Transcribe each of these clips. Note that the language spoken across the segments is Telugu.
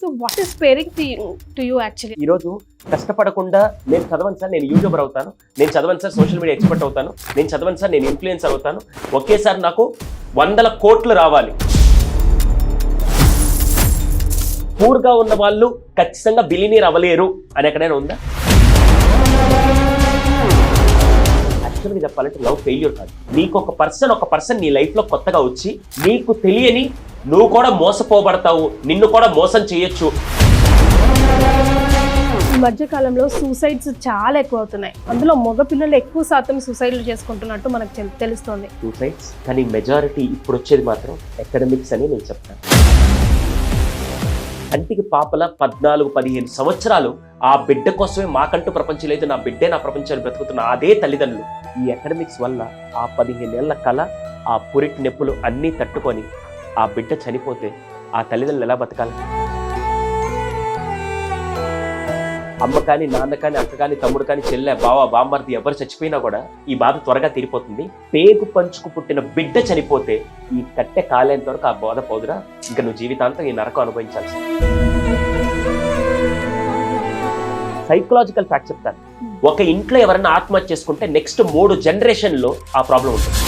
So what is pairing to you actually? ఈరోజు కష్టపడకుండా నేను చదవను సార్ నేను యూట్యూబర్ అవుతాను, నేను చదవను సార్ సోషల్ మీడియా ఎక్స్పర్ట్ అవుతాను, నేను చదవను సార్ నేను ఇన్ఫ్లుయెన్సర్ అవుతాను, ఒకేసారి నాకు 100 కోట్లు రావాలి. పూర్గా ఉన్న వాళ్ళు ఖచ్చితంగా బిలియనీర్ అవ్వలేరు అని ఎక్కడైనా ఉందా? యాక్చువల్గా చెప్పాలంటే లవ్ ఫెయిల్యూర్ కాదు. నీకు ఒక పర్సన్ నీ లైఫ్లో కొత్తగా వచ్చి నీకు తెలియని నువ్వు కూడా మోసపోబడతావు, నిన్ను కూడా మోసం చేయొచ్చు. ఈ మధ్య కాలంలో సూసైడ్స్ చాలా ఎక్కువ అవుతున్నాయి. అందులో మగ పిల్లలు ఎక్కువ శాతం సూసైడ్లు చేసుకుంటున్నట్టు మనకు తెలుస్తోంది. సూసైడ్స్ కానీ మెజారిటీ ఇప్పుడు వచ్చేది మాత్రం అకాడమిక్స్ అని నేను చెప్తాను. కంటికి పాపల 14-15 సంవత్సరాలు ఆ బిడ్డ కోసమే మాకంటూ ప్రపంచం లేదు, నా బిడ్డే నా ప్రపంచాన్ని బ్రతుకుతున్న అదే తల్లిదండ్రులు ఈ అకాడమిక్స్ వల్ల ఆ 15 ఏళ్ల కళ, ఆ పురిటి నొప్పులు అన్నీ తట్టుకొని ఆ బిడ్డ చనిపోతే ఆ తల్లిదండ్రులు ఎలా బతకాలి? అమ్మ కానీ, నాన్న కానీ, అక్క కానీ, తమ్ముడు కానీ, చెల్లె, బావ, బామ్మర్ది ఎవరు చచ్చిపోయినా కూడా ఈ బాధ త్వరగా తీరిపోతుంది. పేగు పంచుకు పుట్టిన బిడ్డ చనిపోతే ఈ కట్టె కాలేంత వరకు ఆ బాధ పోదురా, ఇంకా నువ్వు జీవితాంతం ఈ నరకం అనుభవించాల్సి. సైకలాజికల్ ఫ్యాక్ట్ చెప్తాను. ఒక ఇంట్లో ఎవరైనా ఆత్మహత్య చేసుకుంటే నెక్స్ట్ 3 జనరేషన్లో ఆ ప్రాబ్లం ఉంటుంది.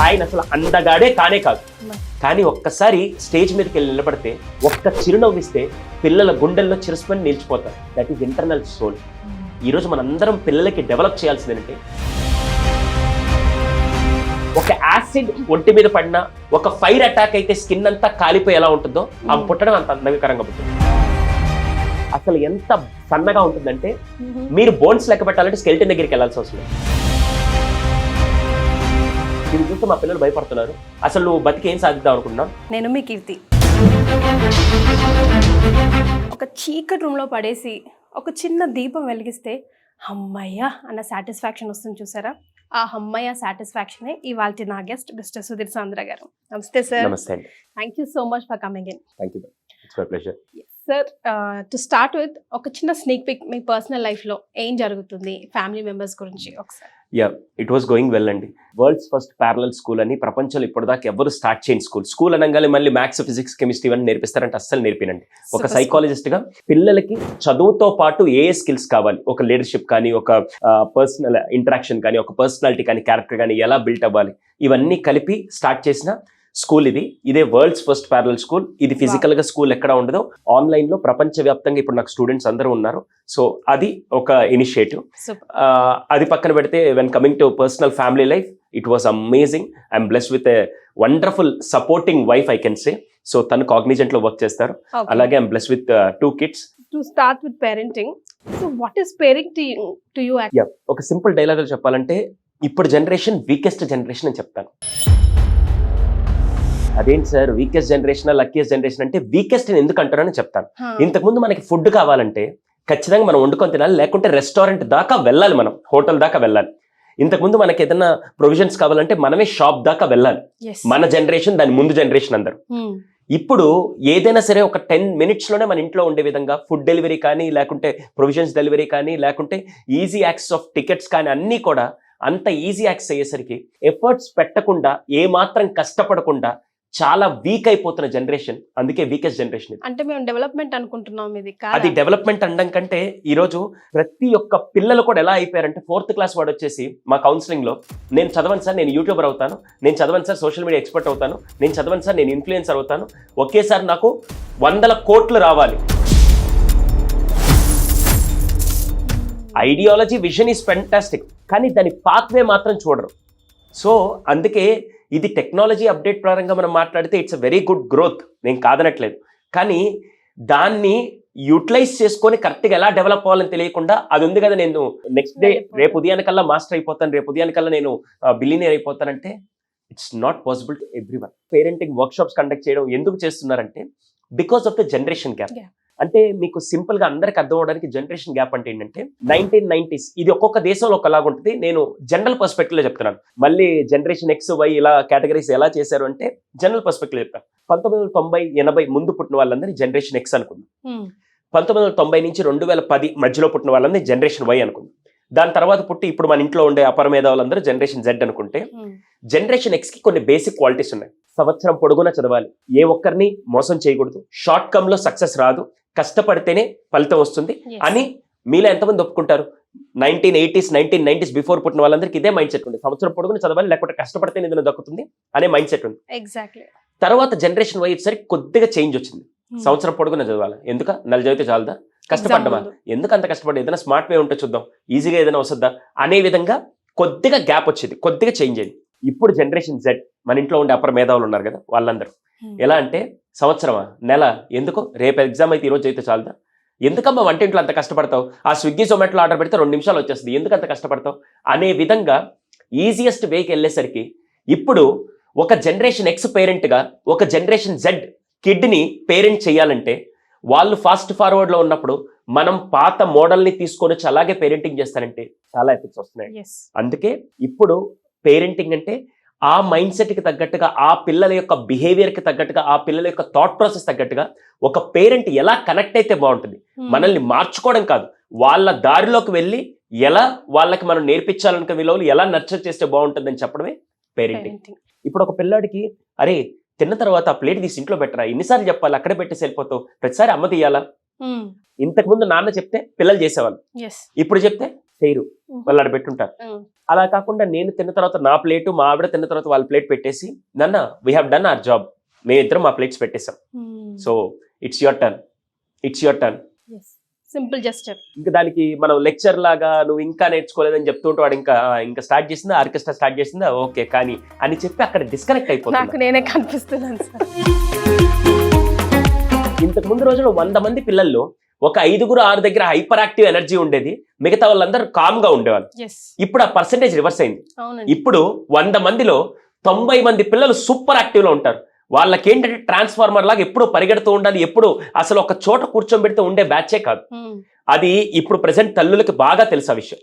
ఆయన అసలు అందగాడే కానే కాదు, కానీ ఒక్కసారి స్టేజ్ మీదకి వెళ్ళి నిలబడితే ఒక్క చిరునవ్విస్తే పిల్లల గుండెల్లో చిరుస్పని నిలిచిపోతారు. That is internal soul. ఈరోజు మనందరం పిల్లలకి డెవలప్ చేయాల్సింది ఏంటంటే, ఒక యాసిడ్ ఒంటి మీద పడినా, ఒక ఫైర్ అటాక్ అయితే స్కిన్ అంతా కాలిపోయి ఎలా ఉంటుందో ఆ పుట్టడం అంత అందకరంగా పుట్టింది. అసలు ఎంత సన్నగా ఉంటుందంటే మీరు బోన్స్ లెక్క పెట్టాలంటే స్కెల్టన్ దగ్గరికి వెళ్ళాల్సి వస్తుంది. ఇది చూస్తే మా పిల్లలు భయపడుతున్నారు. అసలు నువ్వు బతికి ఏం సాధిద్దాం అనుకుంటున్నావు? నేను మీ కీర్తి. ఒక చీకటి రూమ్లో పడేసి ఒక చిన్న దీపం వెలిగిస్తే అమ్మయ్య అన్న సాటిస్ఫాక్షన్ వస్తుంది చూసారా? ఆ అమ్మయ్య సాటిస్ఫాక్షనే ఇవాళ నా గెస్ట్ మిస్టర్ సుధీర్ సాంద్ర గారు. నమస్తే సార్. నమస్తే అండి. Thank you so much for coming in. Thank you, it's my pleasure. Sir, to start with ఒక చిన్న స్నేక్ పిక్ మీ పర్సనల్ లైఫ్లో ఏం జరుగుతుంది, ఫ్యామిలీ మెంబర్స్ గురించి ఒకసారి. ఇట్ వాస్ గోయింగ్ వెల్ అండి. వరల్డ్స్ ఫస్ట్ ప్యారలల్ స్కూల్ అని ప్రపంచంలో ఇప్పటిదాకా ఎవరు స్టార్ట్ చేయని స్కూల్ అనగానే మళ్ళీ మ్యాథ్స్, ఫిజిక్స్, కెమిస్ట్రీ ఇవన్నీ నేర్పిస్తారంటే అస్సలు నేర్పినండి. ఒక సైకాలజిస్ట్ గా పిల్లలకి చదువుతో పాటు ఏ స్కిల్స్ కావాలి, ఒక లీడర్షిప్ కానీ, ఒక పర్సనల్ ఇంటరాక్షన్ కానీ, ఒక పర్సనాలిటీ కానీ, క్యారెక్టర్ కానీ ఎలా బిల్ట్ అవ్వాలి, ఇవన్నీ కలిపి స్టార్ట్ చేసిన స్కూల్ ఇదే వరల్డ్స్ ఫస్ట్ ప్యారలల్ స్కూల్. ఇది ఫిజికల్ గా స్కూల్ ఎక్కడ ఉండదో ఆన్లైన్ లో ప్రపంచవ్యాప్తంగా ఇప్పుడు నాకు స్టూడెంట్స్ అందరూ ఉన్నారు. సో అది ఒక ఇనిషియేటివ్. అది పక్కన పెడితే when coming to personal family life, it was amazing. I'm blessed with a wonderful supporting wife I can say. So తను కాగ్నిజెంట్ లో వర్క్ చేస్తారు. అలాగే I'm blessed with 2 kids. To start with parenting, so what is pairing to you? ఒక సింపుల్ డైలాగ్ చెప్పాలంటే ఇప్పుడు జనరేషన్ వీకెస్ట్ జనరేషన్ అని చెప్తాను. అదేంటి sir weakest generation, luckiest generation అంటే? వీకెస్ట్ నేను ఎందుకు అంటానని చెప్తాను. ఇంతకుముందు మనకి ఫుడ్ కావాలంటే ఖచ్చితంగా మనం వండుకొని తినాలి, లేకుంటే రెస్టారెంట్ దాకా వెళ్ళాలి, మనం హోటల్ దాకా వెళ్ళాలి. ఇంతకుముందు మనకి ఏదైనా ప్రొవిజన్స్ కావాలంటే మనమే షాప్ దాకా వెళ్ళాలి. మన జనరేషన్, దాని ముందు జనరేషన్ అందరూ. ఇప్పుడు ఏదైనా సరే ఒక 10 minutes లోనే మన ఇంట్లో ఉండే విధంగా ఫుడ్ డెలివరీ కానీ, లేకుంటే ప్రొవిజన్స్ డెలివరీ కానీ, లేకుంటే ఈజీ యాక్సెస్ ఆఫ్ టికెట్స్ కానీ, అన్నీ కూడా అంత ఈజీ యాక్సెస్ అయ్యేసరికి ఎఫర్ట్స్ పెట్టకుండా, ఏ మాత్రం కష్టపడకుండా చాలా వీక్ అయిపోతున్న జనరేషన్. అందుకే వీకెస్ట్ జనరేషన్. అంటే మేము డెవలప్మెంట్ అనుకుంటున్నాం, ఇది అది డెవలప్మెంట్ అనడం కంటే ఈరోజు ప్రతి ఒక్క పిల్లలు కూడా ఎలా అయిపోయారంటే, 4th క్లాస్ వాడు వచ్చేసి మా కౌన్సిలింగ్ లో నేను చదవను సార్ నేను యూట్యూబర్ అవుతాను, నేను చదవను సార్ సోషల్ మీడియా ఎక్స్పర్ట్ అవుతాను, నేను చదవను సార్ నేను ఇన్ఫ్లుయెన్సర్ అవుతాను, ఒకేసారి నాకు 100 కోట్లు రావాలి. ఐడియాలజీ, విజన్ ఈజ్ ఫెంటాస్టిక్, కానీ దాని పాత్వే మాత్రం చూడరు. సో అందుకే ఇది టెక్నాలజీ అప్డేట్ పరంగా మనం మాట్లాడితే it's a very good growth, నేను కాదనట్లేదు. కానీ దాన్ని యూటిలైజ్ చేసుకొని కరెక్ట్గా ఎలా డెవలప్ అవ్వాలని తెలియకుండా అది ఉంది కదా, నేను నెక్స్ట్ డే రేపు ఉదయానికల్లా మాస్టర్ అయిపోతాను, రేపు ఉదయానికల్లా నేను బిలియనీర్ అయిపోతానంటే it's not possible to everyone. Parenting workshops conduct చేయడం ఎందుకు చేస్తున్నారంటే because of the generation gap. అంటే మీకు సింపుల్ గా అందరికి అర్థం అవడానికి జనరేషన్ గ్యాప్ అంటే ఏంటంటే 1990s ఇది ఒక్కొక్క దేశంలో ఒకలాగా ఉంటుంది. నేను జనరల్ పర్స్పెక్టివ్ లో చెప్తున్నాను. మళ్ళీ జనరేషన్ X, Y ఇలా కేటగిరీస్ ఎలా చేశారు అంటే జనరల్ పర్స్పెక్టివ్ చెప్తాను. 1990, 80 ముందు పుట్టిన వాళ్ళందరినీ జనరేషన్ X అనుకుందాం. 1990 నుంచి 2010 మధ్యలో పుట్టిన వాళ్ళందరినీ జనరేషన్ Y అనుకుందాం. దాని తర్వాత పుట్టి ఇప్పుడు మన ఇంట్లో ఉండే అపర మేధావులందరూ జనరేషన్ Z అనుకుంటే, జనరేషన్ X కి కొన్ని బేసిక్ క్వాలిటీస్ ఉన్నాయి. సంవత్సరం పొడుగునా చదవాలి, ఏ ఒక్కరిని మోసం చేయకూడదు, షార్ట్ కమ్ లో సక్సెస్ రాదు, కష్టపడితేనే ఫలితం వస్తుంది Yes. అని మీలో ఎంతమంది ఒప్పుకుంటారు? 1980s 1990s బిఫోర్ పుట్టిన వాళ్ళందరికీ ఇదే మైండ్ సెట్ ఉంది. సంవత్సరం పొడుగున చదవాలి, లేకపోతే కష్టపడితే నిధులు దక్కుతుంది అనే మైండ్ సెట్ ఉంది. ఎగ్జాక్ట్లీ. తర్వాత జనరేషన్ వచ్చేసరికి కొద్దిగా చేంజ్ వచ్చింది. సంవత్సరం పొడుగున చదవాలి, ఎందుక నెల చదివితే చాలదా, కష్టపడ్డమా, ఎందుకు అంత కష్టపడి, ఏదైనా స్మార్ట్ వే ఉంటే చూద్దాం, ఈజీగా ఏదైనా వస్తుందా అనే విధంగా కొద్దిగా గ్యాప్ వచ్చింది, కొద్దిగా చేంజ్ అయింది. ఇప్పుడు జనరేషన్ జెడ్, మన ఇంట్లో ఉండే అప్పర్ మేధావులు ఉన్నారు కదా, వాళ్ళందరూ ఎలా అంటే సంవత్సరమా, నెల, ఎందుకు రేపు ఎగ్జామ్ అయితే ఈరోజు అయితే చాలదా, ఎందుకమ్మా వంటింట్లో అంత కష్టపడతావు, ఆ స్విగ్గీ జొమాటోలో ఆర్డర్ పెడితే 2 నిమిషాలు వచ్చేస్తుంది, ఎందుకు అంత కష్టపడతావు అనే విధంగా ఈజియెస్ట్ వేకి వెళ్ళేసరికి ఇప్పుడు ఒక జనరేషన్ ఎక్స్ పేరెంట్గా ఒక జనరేషన్ జెడ్ కిడ్ని పేరెంట్ చేయాలంటే వాళ్ళు ఫాస్ట్ ఫార్వర్డ్లో ఉన్నప్పుడు మనం పాత మోడల్ని తీసుకొని వచ్చి అలాగే పేరెంటింగ్ చేస్తానంటే చాలా ఎఫెక్ట్స్ వస్తున్నాయి. అందుకే ఇప్పుడు పేరెంటింగ్ అంటే ఆ మైండ్ సెట్కి తగ్గట్టుగా, ఆ పిల్లల యొక్క బిహేవియర్కి తగ్గట్టుగా, ఆ పిల్లల యొక్క థాట్ ప్రాసెస్ తగ్గట్టుగా ఒక పేరెంట్ ఎలా కనెక్ట్ అయితే బాగుంటుంది. మనల్ని మార్చుకోవడం కాదు, వాళ్ళ దారిలోకి వెళ్ళి ఎలా వాళ్ళకి మనం నేర్పించాలనుకున్న విలువలు ఎలా నర్చర్ చేస్తే బాగుంటుందని చెప్పడమే పేరెంటింగ్. ఇప్పుడు ఒక పిల్లాడికి అరే తిన్న తర్వాత ఆ ప్లేట్ తీసి ఇంట్లో పెట్టరా, ఎన్నిసార్లు చెప్పాలి, అక్కడే పెట్టేసి వెళ్ళిపోతావు, ప్రతిసారి అమ్మ తీయాలా? ఇంతకుముందు నాన్న చెప్తే పిల్లలు చేసేవాళ్ళు, ఇప్పుడు చెప్తే చేయరు, వాళ్ళు ఆడ పెట్టుంటారు. అలా కాకుండా నేను తిన్న తర్వాత నా ప్లేటు, మా ఆవిడ తిన్న తర్వాత వాళ్ళ ప్లేట్ పెట్టేసి, నాన్న we have done our job, మేమిద్దరం మా ప్లేట్స్ పెట్టేసాం, so it's your turn, it's your turn. Simple Juster. ఇంకా దానికి మనం లెక్చర్ లాగా నువ్వు ఇంకా నేర్చుకోలేదని చెప్తుంటే వాడు ఇంకా స్టార్ట్ చేసిందా, ఆర్కెస్ట్రా స్టార్ట్ చేసిందా, ఓకే కానీ అని చెప్పి అక్కడ డిస్కనెక్ట్ అయిపోతుంది. నాకు నేనే కనిపిస్తున్నాను సార్. ఇంతకు ముందు రోజుల్లో 100 మంది పిల్లల్లో ఒక 5-6 దగ్గర హైపర్ యాక్టివ్ ఎనర్జీ ఉండేది, మిగతా వాళ్ళందరూ కామ్ గా ఉండేవాళ్ళు. ఇప్పుడు ఆ పర్సెంటేజ్ రివర్స్ అయింది. ఇప్పుడు 100 మందిలో 90 మంది పిల్లలు సూపర్ యాక్టివ్ లో ఉంటారు. వాళ్ళకి ఏంటంటే ట్రాన్స్ఫార్మర్ లాగా ఎప్పుడు పరిగెడుతూ ఉండాలి, ఎప్పుడు అసలు ఒక చోట కూర్చోబెడితే ఉండే బ్యాచే కాదు. అది ఇప్పుడు ప్రెసెంట్ తల్లులకి బాగా తెలుసు ఆ విషయం.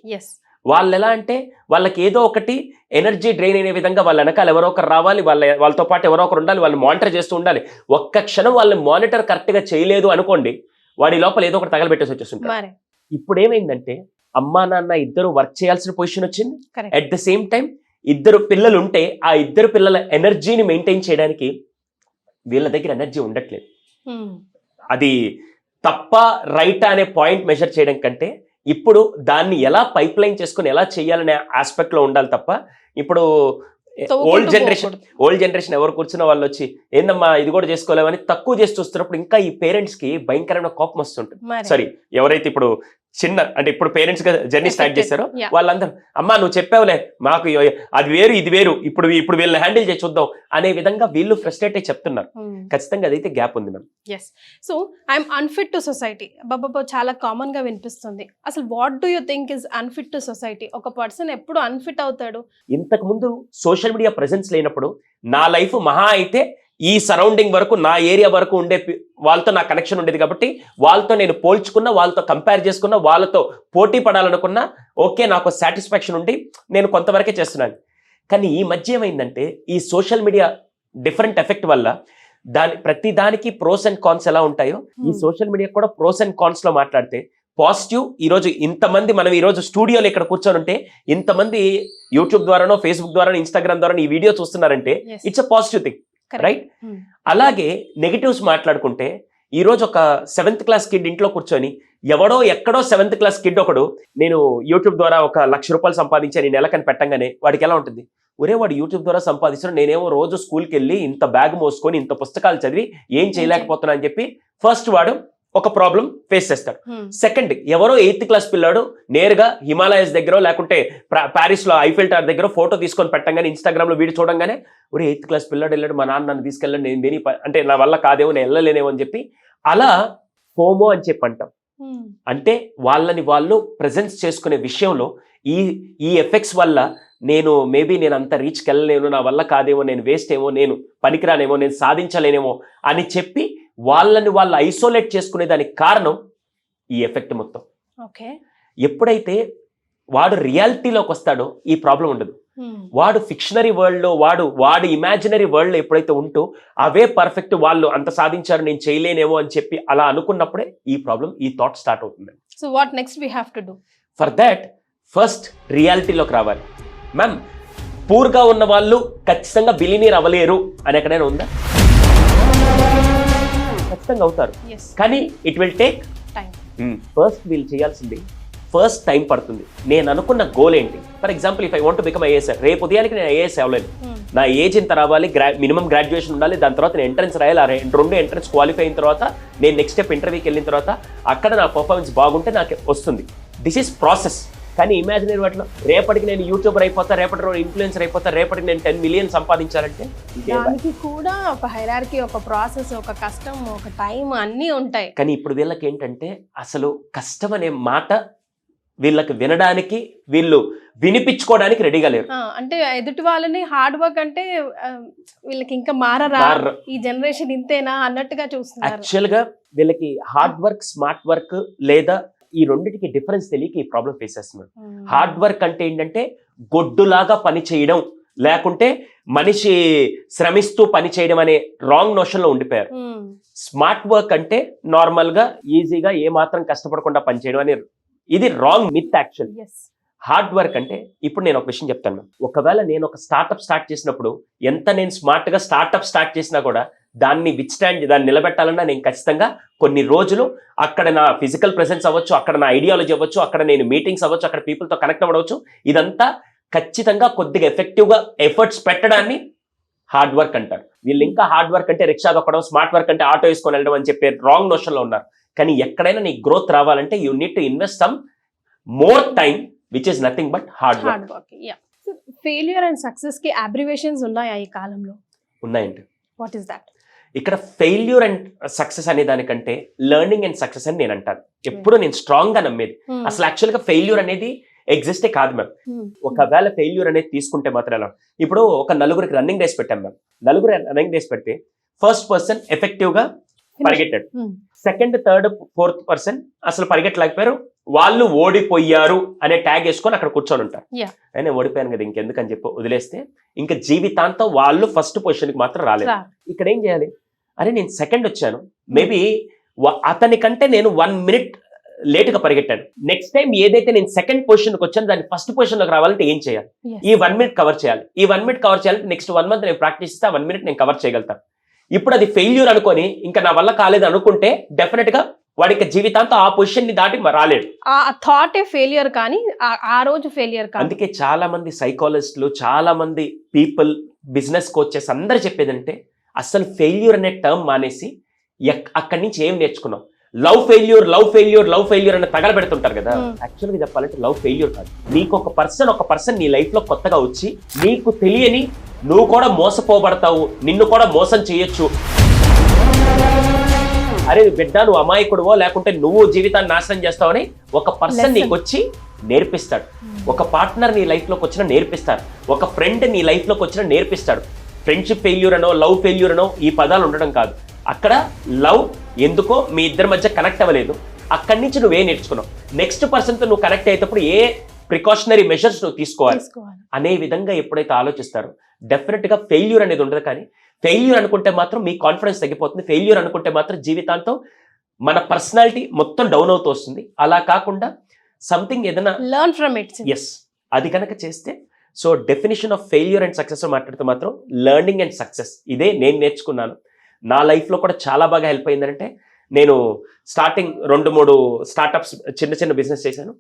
వాళ్ళు ఎలా అంటే వాళ్ళకి ఏదో ఒకటి ఎనర్జీ డ్రైన్ అనే విధంగా వాళ్ళ వెనకాల ఎవరో ఒకరు రావాలి, వాళ్ళతో పాటు ఎవరో ఒకరు ఉండాలి, వాళ్ళు మానిటర్ చేస్తూ ఉండాలి. ఒక్క క్షణం వాళ్ళని మానిటర్ కరెక్ట్ గా చేయలేదు అనుకోండి, వాడి లోపల ఏదో ఒకటి తగలబెట్టేసి వచ్చేస్తుంటారు. ఇప్పుడు ఏమైందంటే అమ్మా నాన్న ఇద్దరు వర్క్ చేయాల్సిన పొజిషన్ వచ్చింది. అట్ ద సేమ్ టైం ఇద్దరు పిల్లలు ఉంటే ఆ ఇద్దరు పిల్లల ఎనర్జీని మెయింటైన్ చేయడానికి వీళ్ళ దగ్గర ఎనర్జీ ఉండట్లేదు. అది తప్ప రైటా అనే పాయింట్ మెజర్ చేయడం కంటే ఇప్పుడు దాన్ని ఎలా పైప్ లైన్ చేసుకుని ఎలా చేయాలనే ఆస్పెక్ట్ లో ఉండాలి తప్ప, ఇప్పుడు ఓల్డ్ జనరేషన్ ఎవరు కూర్చున్న వాళ్ళు వచ్చి ఏందమ్మా ఇది కూడా చేసుకోలేమని తక్కువ చేసి చూస్తున్నప్పుడు ఇంకా ఈ పేరెంట్స్ కి భయంకరమైన కోపం వస్తుంటుంది. సారీ, ఎవరైతే ఇప్పుడు చిన్న అంటే ఇప్పుడు పేరెంట్స్ గా జర్నీ స్టార్ట్ చేశారో వాళ్ళందరూ అమ్మా నువ్వు చెప్పావులే మాకు అది వేరు ఇది వేరు, ఇప్పుడు వీళ్ళని హ్యాండిల్ చేసి చూద్దాం అనే విధంగా వీళ్ళు ఫ్రస్ట్రేట్ అయి చెప్తున్నారు. ఖచ్చితంగా అదైతే గ్యాప్ ఉంది ma'am. So I'm unfit to society బాబా చాలా కామన్ గా వినిపిస్తుంది. అసలు what do you think is unfit to society? ఒక పర్సన్ ఎప్పుడు అన్ఫిట్ అవుతాడు? ఇంతకు ముందు సోషల్ మీడియా ప్రెసెన్స్ లేనప్పుడు నా లైఫ్ మహా అయితే ఈ సరౌండింగ్ వరకు, నా ఏరియా వరకు ఉండే వాళ్ళతో నా కనెక్షన్ ఉండేది కాబట్టి వాళ్ళతో నేను పోల్చుకున్నా, వాళ్ళతో కంపేర్ చేసుకున్నా, వాళ్ళతో పోటీ పడాలనుకున్నా ఓకే నాకు సాటిస్ఫాక్షన్ ఉండి నేను కొంతవరకే చేస్తున్నాను. కానీ ఈ మధ్య ఏమైందంటే ఈ సోషల్ మీడియా డిఫరెంట్ ఎఫెక్ట్ వల్ల ప్రతి దానికి ప్రోస్ అండ్ కాన్స్ ఎలా ఉంటాయో ఈ సోషల్ మీడియా కూడా ప్రోస్ అండ్ కాన్స్ లో మాట్లాడితే పాజిటివ్, ఈరోజు ఇంతమంది మనం ఈరోజు స్టూడియోలో ఇక్కడ కూర్చొని ఉంటే ఇంతమంది యూట్యూబ్ ద్వారానో ఫేస్బుక్ ద్వారానో ఇన్స్టాగ్రామ్ ద్వారా ఈ వీడియో చూస్తున్నారంటే it's a positive thing, right? అలాగే నెగిటివ్స్ మాట్లాడుకుంటే ఈ రోజు ఒక 7th క్లాస్ కిడ్ ఇంట్లో కూర్చొని ఎవడో ఎక్కడో 7th క్లాస్ కిడ్ ఒకడు నేను యూట్యూబ్ ద్వారా ఒక ₹1,00,000 సంపాదించాను ఈ నెలకని పెట్టంగానే వాడికి ఎలా ఉంటుంది? ఒరే వాడు యూట్యూబ్ ద్వారా సంపాదిస్తాడు, నేనేమో రోజు స్కూల్కి వెళ్ళి ఇంత బ్యాగ్ మోసుకొని ఇంత పుస్తకాలు చదివి ఏం చేయలేకపోతున్నా అని చెప్పి ఫస్ట్ వాడు ఒక ప్రాబ్లం ఫేస్ చేస్తాడు. సెకండ్, ఎవరో 8th క్లాస్ పిల్లాడు నేరుగా హిమాలయస్ దగ్గర లేకుంటే ప్యారిస్ లో ఐఫిల్ టవర్ దగ్గర ఫోటో తీసుకొని పెట్టంగానే ఇన్స్టాగ్రామ్ లో వీడియో చూడంగానే ఒరే 8th క్లాస్ పిల్లాడు వెళ్ళాడు, మా నాన్న నన్ను తీసుకెళ్ళాడు, నేను దేని అంటే నా వల్ల కాదేమో, నేను వెళ్ళలేనేమో అని చెప్పి అలా ఫోమో అని చెప్పి అంటాం. అంటే వాళ్ళని వాళ్ళు ప్రెజెన్స్ చేసుకునే విషయంలో ఈ ఎఫెక్ట్స్ వల్ల నేను అంత రీచ్కి వెళ్ళలేను, నా వల్ల కాదేమో, నేను వేస్ట్ ఏమో, నేను పనికిరానేమో, నేను సాధించలేనేమో అని చెప్పి వాళ్ళని వాళ్ళు ఐసోలేట్ చేసుకునే దానికి కారణం ఈ ఎఫెక్ట్ మొత్తం. ఎప్పుడైతే వాడు రియాలిటీలోకి వస్తాడో ఈ ప్రాబ్లం ఉండదు. వాడు ఫిక్షనరీ వరల్డ్ లో వాడు ఇమాజినరీ వరల్డ్ లో ఎప్పుడైతే ఉంటూ అవే పర్ఫెక్ట్, వాళ్ళు అంత సాధించారు నేను చేయలేనేమో అని చెప్పి అలా అనుకున్నప్పుడే ఈ ప్రాబ్లం, ఈ థాట్ స్టార్ట్ అవుతుంది. So what next we have to do? For that first రియాలిటీలోకి రావాలి మ్యామ్. పూర్గా ఉన్న వాళ్ళు ఖచ్చితంగా బిలినీర్ అవ్వలేరు అని ఎక్కడైనా ఉందా? ఖచ్చితంగా అవుతారు, కానీ it will take time. First వీళ్ళు చేయాల్సింది ఫస్ట్ టైం పడుతుంది. నేను అనుకున్న గోల్ ఏంటి? For example if I want to become IAS, రేపు ఉదయానికి నేను ఐఏఎస్ అవ్వలేదు. నా ఏజ్ ఇంత రావాలి, మినిమం గ్రాడ్యుయేషన్ ఉండాలి, దాని తర్వాత నేను ఎంట్రన్స్ రాయాలి, ఆ రెండు ఎంట్రన్స్ క్వాలిఫై అయిన తర్వాత నేను నెక్స్ట్ స్టెప్ ఇంటర్వ్యూకి వెళ్ళిన తర్వాత అక్కడ నా పర్ఫార్మెన్స్ బాగుంటే నాకు వస్తుంది. This is process. కానీ ఇమాజినరీ వాటిలో రేపటికి నేను యూట్యూబర్ అయిపోతా, రేపటి రోజు ఇన్ఫ్లుయెన్సర్ అయిపోతా, రేపటికి నేను 10 million సంపాదించాలంటే దానికి కూడా ఒక హైరార్కీ, ఒక ప్రాసెస్, ఒక కష్టం, ఒక టైం అన్నీ ఉంటాయి. కానీ ఇప్పుడు వీళ్ళకి ఏంటంటే అసలు కష్టం అనే మాట వీళ్ళకి వినడానికి, వీళ్ళు వినిపించుకోవడానికి రెడీగా లేరు. అంటే ఎదుటి వాళ్ళని హార్డ్ వర్క్ అంటే వీళ్ళకి ఇంకా మారరా, ఈ జనరేషన్ ఇంతేనా అన్నట్టుగా చూస్తున్నారు. యాక్చువల్ గా వీళ్ళకి హార్డ్ వర్క్, స్మార్ట్ వర్క్ లేదా ఈ రెండింటికి డిఫరెన్స్ తెలియక ఈ ప్రాబ్లం ఫేస్ చేస్తున్నారు. హార్డ్ వర్క్ అంటే ఏంటంటే గొడ్డులాగా పని చేయడం, లేకుంటే మనిషి శ్రమిస్తూ పని చేయడం అనే రాంగ్ నోషన్ లో ఉండిపోయారు. స్మార్ట్ వర్క్ అంటే నార్మల్ గా ఈజీగా ఏ మాత్రం కష్టపడకుండా పని చేయడం అనే, ఇది wrong myth actual. Hard work అంటే ఇప్పుడు నేను ఒక విషయం చెప్తాను. ఒకవేళ నేను ఒక స్టార్ట్అప్ స్టార్ట్ చేసినప్పుడు ఎంత నేను స్మార్ట్ గా స్టార్ట్అప్ స్టార్ట్ చేసినా కూడా దాన్ని దాన్ని నిలబెట్టాలన్నా నేను ఖచ్చితంగా కొన్ని రోజులు అక్కడ నా ఫిజికల్ ప్రెసెన్స్ అవ్వచ్చు, అక్కడ నా ఐడియాలజీ అవ్వచ్చు, అక్కడ నేను మీటింగ్స్ అవ్వచ్చు, అక్కడ పీపుల్తో కనెక్ట్ అవ్వచ్చు, ఇదంతా ఖచ్చితంగా కొద్దిగా ఎఫెక్టివ్గా ఎఫర్ట్స్ పెట్టడాన్ని హార్డ్ వర్క్ అంటారు. వీళ్ళు ఇంకా హార్డ్ వర్క్ అంటే రిక్షా దొక్కడం, స్మార్ట్ వర్క్ అంటే ఆటో వేసుకొని వెళ్ళడం అని చెప్పే రాంగ్ నోషన్లో ఉన్నారు. కానీ ఎక్కడైనా నీ గ్రోత్ రావాలంటే you need to invest some more time, which is nothing but hard work. Failure and success కి అబ్రివేషన్స్ ఉన్నాయా ఈ కాలంలో? ఉన్నాయండి. What is that? ఇక్కడ ఫెయిల్యూర్ అండ్ సక్సెస్ అనే దానికంటే లెర్నింగ్ అండ్ సక్సెస్ అని నేను అంటాను. ఎప్పుడు నేను స్ట్రాంగ్ గా నమ్మేది అసలు యాక్చువల్ గా ఫెయిల్యూర్ అనేది ఎగ్జిస్టే కాదు మ్యామ్. ఒకవేళ ఫెయిల్యూర్ అనేది తీసుకుంటే మాత్రం ఎలా, ఇప్పుడు ఒక నలుగురికి రన్నింగ్ రేస్ పెట్టాం మ్యామ్. నలుగురు రన్నింగ్ రేస్ పెడితే ఫస్ట్ పర్సన్ ఎఫెక్టివ్ గా పరిగెట్టాడు, సెకండ్ థర్డ్ ఫోర్త్ పర్సన్ అసలు పరిగెట్టలేకపోయారు, వాళ్ళు ఓడిపోయారు అనే ట్యాగ్ వేసుకొని అక్కడ కూర్చొని ఉంటారు. నేను ఓడిపోయాను కదా ఇంకెందుకు అని చెప్పి వదిలేస్తే ఇంకా జీవితాంతం వాళ్ళు ఫస్ట్ పొజిషన్కి మాత్రం రాలేదు. ఇక్కడ ఏం చేయాలి? అరే నేను సెకండ్ వచ్చాను, మేబీ అతని కంటే నేను 1 minute లేటుగా పరిగెట్టాను, నెక్స్ట్ టైం ఏదైతే నేను సెకండ్ పొజిషన్కి వచ్చాను దాన్ని ఫస్ట్ పొజిషన్లోకి రావాలంటే ఏం చేయాలి? ఈ 1 minute కవర్ చేయాలి. ఈ 1 minute కవర్ చేయాలంటే నెక్స్ట్ 1 month నేను ప్రాక్టీస్ ఇస్తే 1 minute నేను కవర్ చేయగలుగుతాను. ఇప్పుడు అది ఫెయిల్యూర్ అనుకొని ఇంకా నా వల్ల కాలేదు అనుకుంటే డెఫినెట్ గా వాడికి జీవితాంతం ఆ పొజిషన్ ని దాటి రాలేడు. ఆ థాటే ఫెయిల్యూర్, కానీ ఆ రోజు ఫెయిల్యూర్ కాదు. అందుకే చాలా మంది సైకాలజిస్టులు, చాలా మంది పీపుల్, బిజినెస్ కోచెస్ అందరు చెప్పేదంటే అసలు ఫెయిల్యూర్ అనే టర్మ్ మానేసి అక్కడి నుంచి ఏం నేర్చుకున్నాం? Love failure, love failure, love failure అని తగలబెడుతుంటారు కదా. యాక్చువల్ గా చెప్పాలంటే లవ్ ఫెయిల్యూర్ కాదు. నీకు ఒక పర్సన్ నీ లైఫ్ లో కొత్తగా వచ్చి నీకు తెలియని నువ్వు కూడా మోసపోబడతావు, నిన్ను కూడా మోసం చేయొచ్చు, అరే బిడ్డ నువ్వు అమాయకుడువో లేకుంటే నువ్వు జీవితాన్ని నాశనం చేస్తావని ఒక పర్సన్ నీకు వచ్చి నేర్పిస్తాడు. ఒక పార్ట్నర్ నీ లైఫ్ లోకి వచ్చినా నేర్పిస్తాడు, ఒక ఫ్రెండ్ నీ లైఫ్ లోకి వచ్చినా నేర్పిస్తాడు. ఫ్రెండ్షిప్ ఫెయిల్యూర్ అనో లవ్ ఫెయిల్యూర్ అనో ఈ పదాలు ఉండడం కాదు. అక్కడ లవ్ ఎందుకో మీ ఇద్దరి మధ్య కనెక్ట్ అవ్వలేదు, అక్కడి నుంచి నువ్వే నేర్చుకున్నావు. నెక్స్ట్ పర్సన్తో నువ్వు కనెక్ట్ అయ్యేటప్పుడు ఏ ప్రికాషనరీ మెజర్స్ నువ్వు తీసుకోవాలి అనే విధంగా ఎప్పుడైతే ఆలోచిస్తారో డెఫినెట్ గా ఫెయిల్యూర్ అనేది ఉండదు. కానీ ఫెయిల్యూర్ అనుకుంటే మాత్రం మీ కాన్ఫిడెన్స్ తగ్గిపోతుంది. ఫెయిల్యూర్ అనుకుంటే మాత్రం జీవితాంతం మన పర్సనాలిటీ మొత్తం డౌన్ అవుతూ వస్తుంది. అలా కాకుండా సంథింగ్ ఏదైనా లెర్న్ ఫ్రమ్ ఇట్, ఎస్ అది కనుక చేస్తే, so definition of failure and success మాట్లాడితే మాత్రం లెర్నింగ్ అండ్ సక్సెస్ ఇదే నేను నేర్చుకున్నాను. నా లైఫ్లో కూడా చాలా బాగా హెల్ప్ అయిందంటే నేను స్టార్టింగ్ 2-3 స్టార్ట్అప్స్ చిన్న బిజినెస్ చేశాను,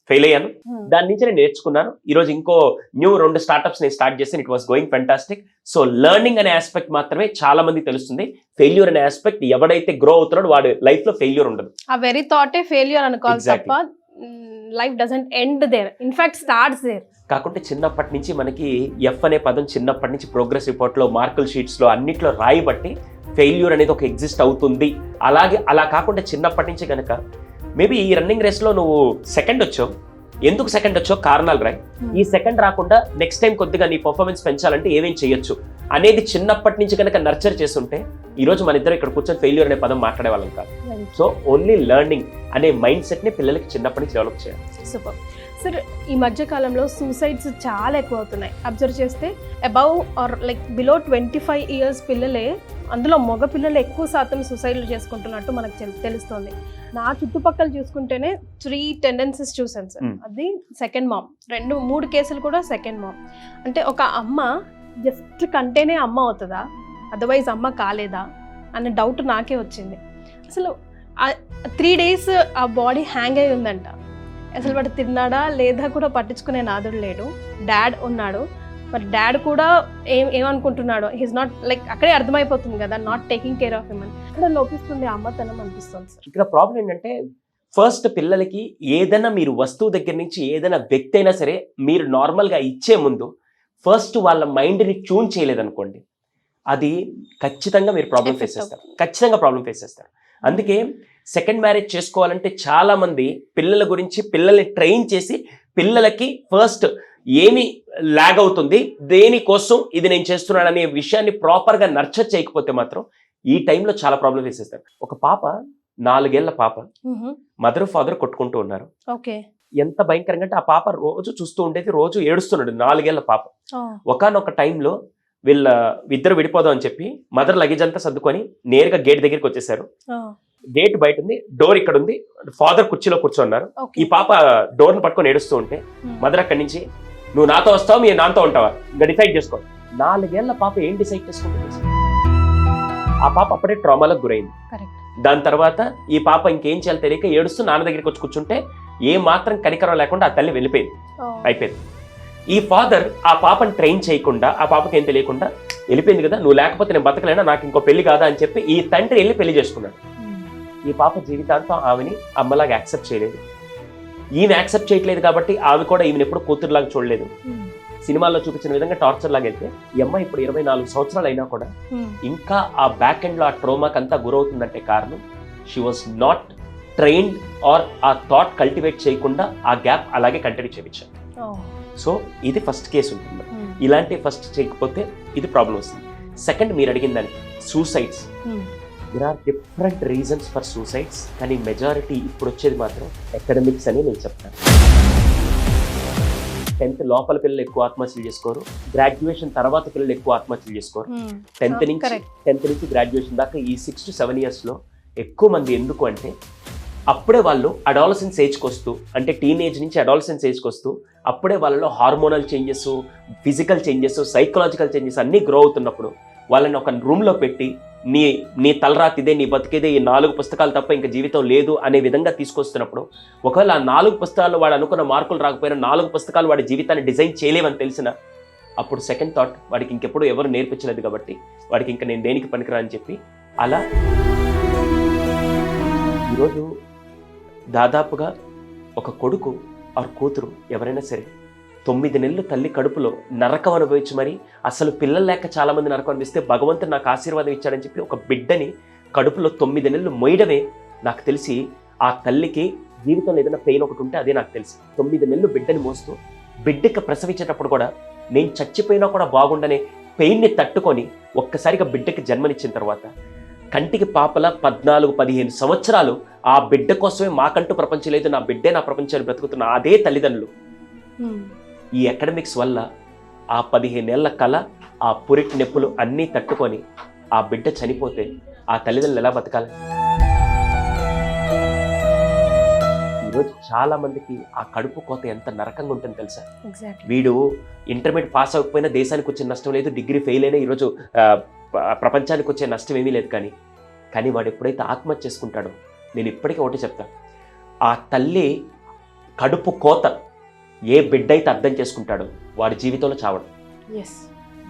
ఫెయిల్ అయ్యాను, దాని నుంచి నేను నేర్చుకున్నాను. ఈరోజు ఇంకో న్యూ 2 స్టార్ట్అప్స్ నేను స్టార్ట్ చేశాను. It was going fantastic. So learning అనే ఆస్పెక్ట్ మాత్రమే చాలా మంది తెలుస్తుంది. ఫెయిల్యూర్ అనే ఆస్పెక్ట్ ఎవడైతే గ్రో అవుతున్నాడో వాడు లైఫ్ లో ఫెయిల్యూర్ ఉండదు. ఆ వెరీ థాటే ఫెయిల్యూర్ అనుకోవాలి తప్ప life doesn't end there, in fact starts there. కాకుంటే చిన్నప్పటి నుంచి మనకి ఎఫ్ అనే పదం చిన్నప్పటి నుంచి ప్రోగ్రెస్ రిపోర్ట్లో, మార్కుల షీట్స్లో అన్నిట్లో రాయబట్టి ఫెయిల్యూర్ అనేది ఒక ఎగ్జిస్ట్ అవుతుంది. అలా కాకుండా చిన్నప్పటి నుంచి కనుక మేబీ ఈ రన్నింగ్ రేస్లో నువ్వు సెకండ్ వచ్చావు, ఎందుకు సెకండ్ వచ్చావు కారణాలు రాయి. ఈ సెకండ్ రాకుండా నెక్స్ట్ టైం కొద్దిగా నీ పర్ఫార్మెన్స్ పెంచాలంటే ఏమేం చేయొచ్చు అనేది చిన్నప్పటి నుంచి కనుక నర్చర్ చేస్తుంటే ఈరోజు మన ఇద్దరు ఇక్కడ కూర్చొని ఫెయిల్యూర్ అనే పదం మాట్లాడే వాళ్ళం కాదు. సో ఓన్లీ లెర్నింగ్ అనే మైండ్ సెట్ని పిల్లలకి చిన్నప్పటి నుంచి డెవలప్ చేయాలి. Super sir. ఈ మధ్య కాలంలో సూసైడ్స్ చాలా ఎక్కువ అవుతున్నాయి. అబ్జర్వ్ చేస్తే above or like below 25 years పిల్లలే, అందులో మగ పిల్లలు ఎక్కువ శాతం సూసైడ్లు చేసుకుంటున్నట్టు మనకు తెలుస్తోంది. నా చుట్టుపక్కల చూసుకుంటేనే 3 టెండెన్సీస్ చూసాను సార్. అది సెకండ్ మామ్, 2-3 కేసులు కూడా సెకండ్ మామ్. అంటే ఒక అమ్మ జస్ట్ కంటేనే అమ్మ అవుతుందా, అదర్వైజ్ అమ్మ కాలేదా అనే డౌట్ నాకే వచ్చింది. అసలు 3 days ఆ బాడీ హ్యాంగ్ అయి ఉందంట. అసలు వాడు తిన్నాడా లేదా కూడా పట్టించుకునే నాదుడు లేడు. డాడ్ ఉన్నాడు, మరి డాడ్ కూడా ఏమనుకుంటున్నాడు, హీస్ నాట్ లైక్, అక్కడే అర్థమైపోతుంది కదా, not taking care of him. ఇక్కడ లోపిస్తుంది అమ్మతనం అనిపిస్తుంది సార్. ఇక్కడ ప్రాబ్లం ఏంటంటే ఫస్ట్ పిల్లలకి ఏదైనా మీరు వస్తువు దగ్గర నుంచి ఏదైనా వ్యక్తి అయినా సరే మీరు నార్మల్గా ఇచ్చే ముందు ఫస్ట్ వాళ్ళ మైండ్ని ట్యూన్ చేయలేదనుకోండి, అది ఖచ్చితంగా మీరు ప్రాబ్లం ఫేస్ చేస్తారు, ఖచ్చితంగా ప్రాబ్లం ఫేస్ చేస్తారు. అందుకే సెకండ్ మ్యారేజ్ చేసుకోవాలంటే చాలా మంది పిల్లల గురించి పిల్లల్ని ట్రైన్ చేసి పిల్లలకి ఫస్ట్ ఏమి లాగ్ అవుతుంది, దేనికోసం ఇది నేను చేస్తున్నాను అనే విషయాన్ని ప్రాపర్గా నర్చర్ చేయకపోతే మాత్రం ఈ టైంలో చాలా ప్రాబ్లం ఫేస్ చేస్తారు. ఒక పాప 4 ఏళ్ల పాప, మదర్ ఫాదర్ కొట్టుకుంటూ ఉన్నారు. ఎంత భయంకరంగా అంటే ఆ పాప రోజు చూస్తూ ఉండేది, రోజు ఏడుస్తున్నాడు 4 ఏళ్ల పాప. ఒకానొక టైంలో ఇద్దరు విడిపోదాం అని చెప్పి మదర్ లగేజ్ అంతా సర్దుకొని నేరుగా గేట్ దగ్గరికి వచ్చేసారు. గేట్ బయట ఉంది, డోర్ ఇక్కడ ఉంది, ఫాదర్ కుర్చీలో కూర్చున్నారు. ఈ పాప డోర్ని పట్టుకొని ఏడుస్తూ ఉంటే మదర్ అక్కడి నుంచి, నువ్వు నాతో వస్తావు మీ నాతో ఉంటావా, ఇంకా డిసైడ్ చేసుకో. 4 ఏళ్ల పాప ఏం డిసైడ్ చేసుకుంటుంది? ఆ పాప అప్పుడే ట్రామాలకు గురైంది. దాని తర్వాత ఈ పాప ఇంకేం చేయాలో తెలియక ఏడుస్తూ నాన్న దగ్గరికి వచ్చి కూర్చుంటే ఏ మాత్రం కనికరం లేకుండా ఆ తల్లి వెళ్ళిపోయింది, అయిపోయింది. ఈ ఫాదర్ ఆ పాపని ట్రైన్ చేయకుండా, ఆ పాపకి ఏం తెలియకుండా వెళ్ళిపోయింది కదా, నువ్వు లేకపోతే నేను బతకలేనా, నాకు ఇంకో పెళ్లి కాదా అని చెప్పి ఈ తండ్రి వెళ్ళి పెళ్లి చేసుకున్నాడు. ఈ పాప జీవితాంతం ఆమెని అమ్మలాగా యాక్సెప్ట్ చేయలేదు. ఈమె యాక్సెప్ట్ చేయట్లేదు కాబట్టి ఆమె కూడా ఈమెను ఎప్పుడు కూతురులాగా చూడలేదు. సినిమాల్లో చూపించిన విధంగా టార్చర్ లాగా వెళ్తే ఈ అమ్మాయి ఇప్పుడు 24 సంవత్సరాలు అయినా కూడా ఇంకా ఆ బ్యాక్ ఎండ్ లో ఆ ట్రోమాకి అంతా గురవుతుందంటే కారణం she was not trained are ఆ థాట్ కల్టివేట్ చేయకుండా ఆ గ్యాప్ అలాగే కంటిన్యూ చేయించారు. సో ఇది ఫస్ట్ కేసు ఉంటుంది. ఇలాంటి ఫస్ట్ చేయకపోతే ఇది ప్రాబ్లం వస్తుంది. సెకండ్, మీరు అడిగిన దానికి suicides, there are different reasons for suicides, కానీ మెజారిటీ ఇప్పుడు వచ్చేది మాత్రం అకాడమిక్స్ అని నేను చెప్తాను. 10th లోపల పిల్లలు ఎక్కువ ఆత్మహత్యలు చేసుకోరు, గ్రాడ్యుయేషన్ తర్వాత పిల్లలు ఎక్కువ ఆత్మహత్యలు చేసుకోరు. 10th నుంచి గ్రాడ్యుయేషన్ దాకా ఈ 6 to 7 years లో ఎక్కువ మంది. ఎందుకు అంటే అప్పుడే వాళ్ళు అడాలసెన్స్ ఏజ్కి వస్తూ, అంటే టీనేజ్ నుంచి అడాలసెన్స్ ఏజ్కి వస్తూ అప్పుడే వాళ్ళలో hormonal changes, physical changes, psychological changes అన్నీ గ్రో అవుతున్నప్పుడు వాళ్ళని ఒక రూమ్లో పెట్టి నీ తలరాతిదే, నీ బతికేదే, ఈ 4 పుస్తకాలు తప్ప ఇంకా జీవితం లేదు అనే విధంగా తీసుకొస్తున్నప్పుడు ఒకవేళ ఆ 4 పుస్తకాలు వాడు అనుకున్న మార్కులు రాకపోయినా 4 పుస్తకాలు వాడి జీవితాన్ని డిజైన్ చేయలేవని తెలిసిన అప్పుడు సెకండ్ థాట్ వాడికి ఇంకెప్పుడు ఎవరు నేర్పించలేదు కాబట్టి వాడికి ఇంకా నేను దేనికి పనికిరా అని చెప్పి అలా ఈరోజు దాదాపుగా ఒక కొడుకు ఆర్ కూతురు ఎవరైనా సరే 9 నెలలు తల్లి కడుపులో నరకం అనుభవించి మరి అసలు పిల్లలు లేక చాలా మంది నరకం అనిపిస్తే భగవంతుడు నాకు ఆశీర్వాదం ఇచ్చాడని చెప్పి ఒక బిడ్డని కడుపులో 9 నెలలు మోయడమే నాకు తెలిసి ఆ తల్లికి జీవితంలో ఏదైనా పెయిన్ ఒకటి ఉంటే అదే నాకు తెలిసి. 9 నెలలు బిడ్డని మోస్తూ బిడ్డకి ప్రసవించేటప్పుడు కూడా నేను చచ్చిపోయినా కూడా బాగుండనే పెయిన్ని తట్టుకొని ఒక్కసారిగా బిడ్డకి జన్మనిచ్చిన తర్వాత కంటికి పాపల 14-15 సంవత్సరాలు ఆ బిడ్డ కోసమే మాకంటూ ప్రపంచం లేదు, నా బిడ్డే నా ప్రపంచాన్ని బ్రతుకుతున్న అదే తల్లిదండ్రులు ఈ అకాడమిక్స్ వల్ల ఆ 15 ఏళ్ల కళ, ఆ పురిటి నొప్పులు అన్నీ తట్టుకొని ఆ బిడ్డ చనిపోతే ఆ తల్లిదండ్రులు ఎలా బతకాలి? ఈరోజు చాలా మందికి ఆ కడుపు కోత ఎంత నరకంగా ఉంటుంది తెలుసా? వీడు ఇంటర్మీడియట్ పాస్ అవ్వకపోయినా దేశానికి వచ్చే నష్టం లేదు, డిగ్రీ ఫెయిల్ అయినా ఈరోజు ప్రపంచానికి వచ్చే నష్టం ఏమీ లేదు. కానీ వాడు ఎప్పుడైతే ఆత్మహత్య చేసుకుంటాడో నేను ఇప్పటికీ ఒకటి చెప్తాను, ఆ తల్లి కడుపు కోత ఏ బిడ్డ అయితే అర్థం చేసుకుంటాడో వాడి జీవితంలో చావడం.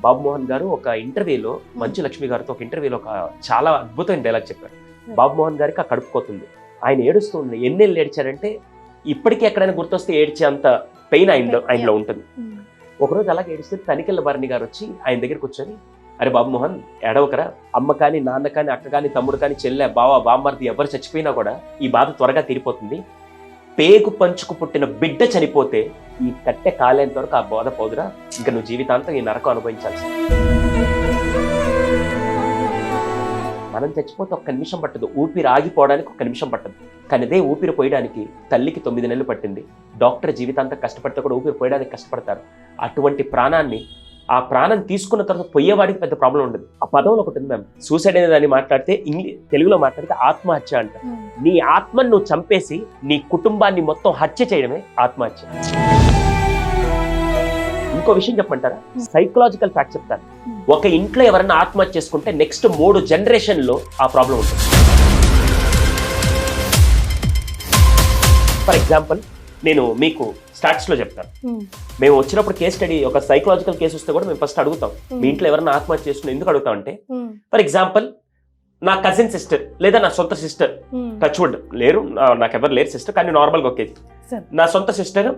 బాబు మోహన్ గారు ఒక ఇంటర్వ్యూలో, మంచు లక్ష్మి గారితో ఒక ఇంటర్వ్యూలో ఒక చాలా అద్భుతమైన డైలాగ్ చెప్పారు. బాబు మోహన్ గారికి ఆ కడుపు కోత ఉంది, ఆయన ఏడుస్తూ ఉంది. ఎన్నేళ్ళు ఏడ్చారంటే ఇప్పటికీ ఎక్కడైనా గుర్తొస్తే ఏడ్చే అంత పెయిన్ ఆయనలో ఉంటుంది. ఒకరోజు అలాగే ఏడిస్తే తనికెళ్ళ భరణి గారు వచ్చి ఆయన దగ్గరికి వచ్చి, అరే బాబు మోహన్ ఏడవకరా, అమ్మ కానీ నాన్న కానీ అక్క కానీ తమ్ముడు కానీ చెల్లె బావ బామ్మర్ది ఎవరు చచ్చిపోయినా కూడా ఈ బాధ త్వరగా తీరిపోతుంది. పేగు పంచుకు పుట్టిన బిడ్డ చనిపోతే ఈ కట్టె కాలేంత వరకు ఆ బాధ పోదురా, ఇంకా నువ్వు జీవితాంతం ఈ నరకం అనుభవించాల్సి. మనం చచ్చిపోతే 1 నిమిషం పట్టదు, ఊపిరి ఆగిపోవడానికి 1 నిమిషం పట్టదు. కానీ అదే ఊపిరి పోయడానికి తల్లికి 9 నెలలు పట్టింది. డాక్టర్ జీవితాంతం కష్టపడితే కూడా ఊపిరి పోయడానికి కష్టపడతారు. అటువంటి ప్రాణాన్ని ఆ ప్రాణం తీసుకున్న తర్వాత పోయేవాడికి పెద్ద ప్రాబ్లం ఉండదు. ఆ పదంలో ఒకటి ఉంది మ్యామ్, సూసైడ్ అనే దాన్ని మాట్లాడితే తెలుగులో మాట్లాడితే ఆత్మహత్య అంట. నీ ఆత్మను నువ్వు చంపేసి నీ కుటుంబాన్ని మొత్తం హత్య చేయడమే ఆత్మహత్య. ఇంకో విషయం చెప్పమంటారా, సైకలాజికల్ ఫ్యాక్ట్ చెప్తాను. ఒక ఇంట్లో ఎవరైనా ఆత్మహత్య చేసుకుంటే నెక్స్ట్ 3 జనరేషన్లో ఆ ప్రాబ్లం ఉంటుంది. ఫర్ ఎగ్జాంపుల్ నేను మీకు స్టాట్స్ లో చెప్తాను. మేము వచ్చినప్పుడు కేస్ స్టడీ, ఒక సైకలాజికల్ కేసు వస్తే కూడా మేము ఫస్ట్ అడుగుతాం, మీ ఇంట్లో ఎవరైనా ఆత్మహత్య చేసుకుని ఎందుకు అడుగుతాం అంటే, ఫర్ ఎగ్జాంపుల్ నా కజిన్ సిస్టర్ లేదా నా సొంత సిస్టర్, టచ్వుడ్ లేరు, నాకెవరు లేరు సిస్టర్, కానీ నార్మల్గా ఒకే, నా సొంత సిస్టర్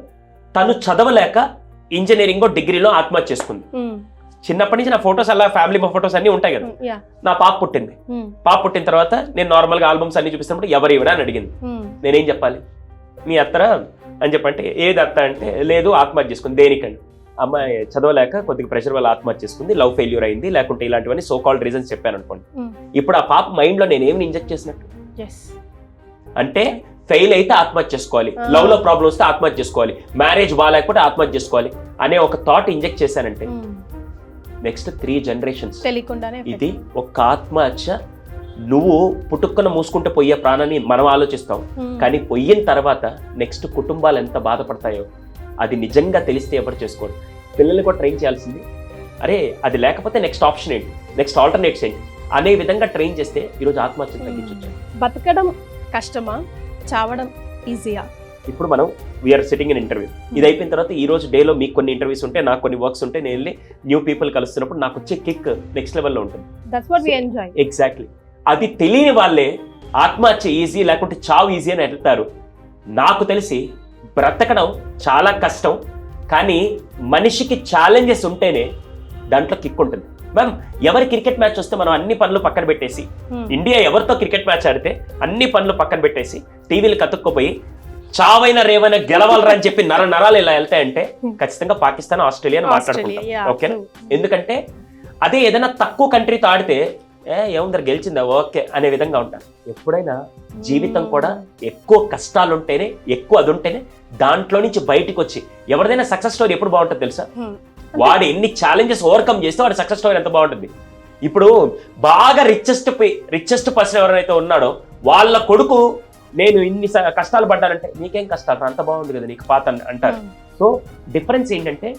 తను చదవలేక ఇంజనీరింగ్ డిగ్రీలో ఆత్మహత్య చేసుకుంది. చిన్నప్పటి నుంచి నా ఫొటోస్ అలా ఫ్యామిలీ ఫొటోస్ అన్ని ఉంటాయి కదా. నా పాప పుట్టింది. పాప పుట్టిన తర్వాత నేను నార్మల్ గా ఆల్బమ్స్ అన్ని చూపిస్తున్నప్పుడు ఎవరు ఇవ్వడా అని అడిగింది. నేనేం చెప్పాలి, మీ అత్తరా అని చెప్పంటే, ఏది అత్త అంటే, లేదు ఆత్మహత్య చేసుకుంది. దేనికండి, అమ్మాయి చదవలేక కొద్దిగా ప్రెషర్ వల్ల ఆత్మహత్య చేసుకుంది, లవ్ ఫెయిల్యూర్ అయింది, లేకుంటే ఇలాంటివన్నీ సో కాల్డ్ రీజన్స్ చెప్పాను అనుకోండి. ఇప్పుడు ఆ పాప మైండ్ లో నేను ఏమి ఇంజెక్ట్ చేసినట్టు అంటే, ఫెయిల్ అయితే ఆత్మహత్య చేసుకోవాలి, లవ్ లో ప్రాబ్లం వస్తే ఆత్మహత్య చేసుకోవాలి, మ్యారేజ్ బాగాలేకపోతే ఆత్మహత్య చేసుకోవాలి అనే ఒక థాట్ ఇంజెక్ట్ చేశానంటే నెక్స్ట్ 3 జనరేషన్స్ ఇది ఒక ఆత్మహత్య. నువ్వు పుట్టుక్కున మూసుకుంటే పోయే ప్రాణాన్ని మనం ఆలోచిస్తాం, కానీ పోయిన తర్వాత నెక్స్ట్ కుటుంబాలు ఎంత బాధపడతాయో అది నిజంగా తెలిస్తే ఎవరు చేసుకోరు. పిల్లల్ని కూడా ట్రైన్ చేయాల్సింది, అరే అది లేకపోతే నెక్స్ట్ ఆప్షన్ ఏంటి, నెక్స్ట్ ఆల్టర్నేట్స్ ఏంటి అనే విధంగా ట్రైన్ చేస్తే ఈరోజు ఆత్మహత్య తగ్గించవచ్చు. బతకడం కష్టమా, చావడం ఈజీయా? ఇప్పుడు మనం వీఆర్ సిట్టింగ్ ఇన్ ఇంటర్వ్యూ, ఇది అయిపోయిన తర్వాత ఈ రోజు డేలో మీకు కొన్ని ఇంటర్వ్యూస్ ఉంటే, నాకు కొన్ని వర్క్స్ ఉంటే, నేను వెళ్ళి న్యూ పీపుల్ కలుస్తున్నప్పుడు నాకు వచ్చే కిక్ నెక్స్ట్ లెవెల్లో ఉంటుంది. ఎగ్జాక్ట్లీ. అది తెలియని వాళ్ళే ఆత్మహత్య ఈజీ లేకుంటే చావు ఈజీ అని వెళ్తారు. నాకు తెలిసి బ్రతకడం చాలా కష్టం, కానీ మనిషికి ఛాలెంజెస్ ఉంటేనే దాంట్లో కిక్ ఉంటుంది. మ్యామ్, ఎవరి క్రికెట్ మ్యాచ్ వస్తే మనం అన్ని పనులు పక్కన పెట్టేసి, ఇండియా ఎవరితో క్రికెట్ మ్యాచ్ ఆడితే అన్ని పనులు పక్కన పెట్టేసి టీవీలు కతుక్కుపోయి చావైనా రేవైనా గెలవాలరా అని చెప్పి నరాలు ఇలా వెళ్తాయంటే ఖచ్చితంగా పాకిస్తాన్, ఆస్ట్రేలియా అని మాట్లాడుకుంటాం. ఓకేనా? ఎందుకంటే అదే ఏదైనా తక్కువ కంట్రీతో ఆడితే ఏముందరు గెలిచిందా ఓకే అనే విధంగా ఉంటారు. ఎప్పుడైనా జీవితం కూడా ఎక్కువ కష్టాలు ఉంటేనే, ఎక్కువ అది ఉంటేనే దాంట్లో నుంచి బయటకు వచ్చి, ఎవరిదైనా సక్సెస్ స్టోరీ ఎప్పుడు బాగుంటుంది తెలుసా, వాడు ఎన్ని ఛాలెంజెస్ ఓవర్కమ్ చేస్తే వాడి సక్సెస్ స్టోరీ ఎంత బాగుంటుంది. ఇప్పుడు బాగా రిచెస్ట్ పర్సన్ ఎవరైతే ఉన్నాడో వాళ్ళ కొడుకు నేను ఇన్ని కష్టాలు పడ్డానంటే, నీకేం కష్టాలు, అంత బాగుంది కదా నీకు పాత అంటారు. సో డిఫరెన్స్ ఏంటంటే,